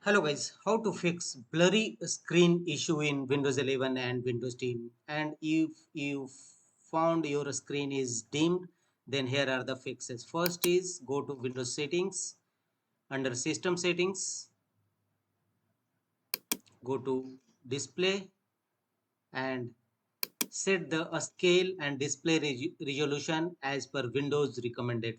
Hello guys, how to fix blurry screen issue in Windows 11 and Windows 10. And if you found your screen is dimmed, then here are the fixes. First is go to Windows settings, under system settings, go to display and set the scale and display resolution as per Windows recommended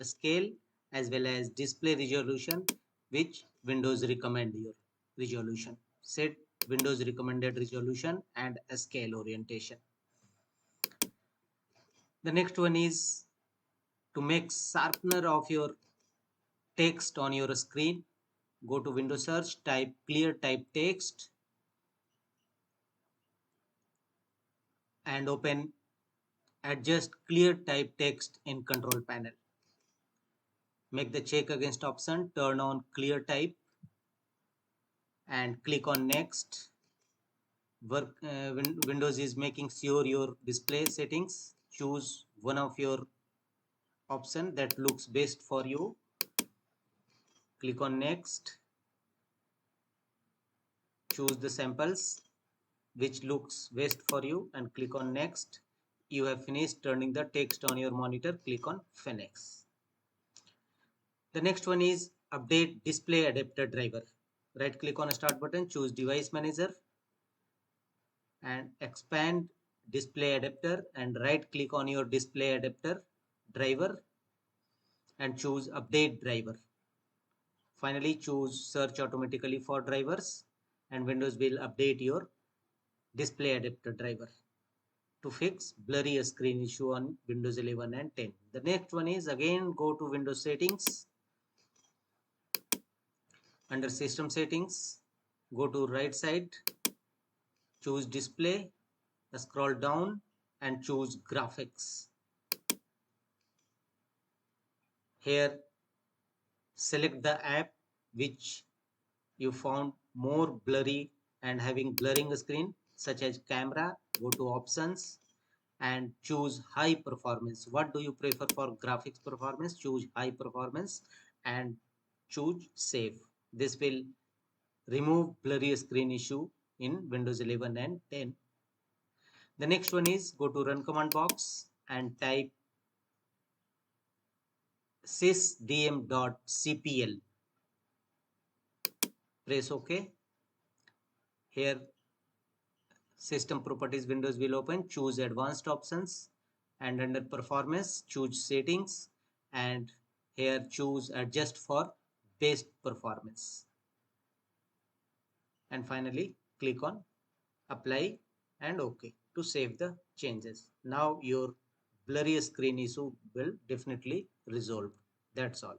scale as well as display resolution which Windows recommend your resolution. Set Windows recommended resolution and a scale orientation. The next one is to make sharpener of your text on your screen. Go to Windows search, type clear type text and open adjust clear type text in control panel. Make the check against option, turn on clear type and click on next. Windows is making sure your display settings. Choose one of your option that looks best for you. Click on next. Choose the samples which looks best for you and click on next. You have finished turning the text on your monitor. Click on finish. The next one is update display adapter driver. Right click on start button, choose device manager and expand display adapter and right click on your display adapter driver and choose update driver. Finally choose search automatically for drivers and Windows will update your display adapter driver to fix blurry screen issue on Windows 11 and 10. The next one is again go to Windows settings, under system settings go to right side, choose display, scroll down and choose graphics. Here select the app which you found more blurry and having blurring screen such as camera. Go to options and choose high performance. What do you prefer for graphics performance? Choose high performance and choose save. This will remove blurry screen issue in Windows 11 and 10. The next one is go to run command box and type sysdm.cpl. Press OK. Here system properties windows will open. Choose advanced options and under performance choose settings and here choose adjust for best performance and finally click on apply and OK to save the changes. Now your blurry screen issue will definitely resolve. That's all.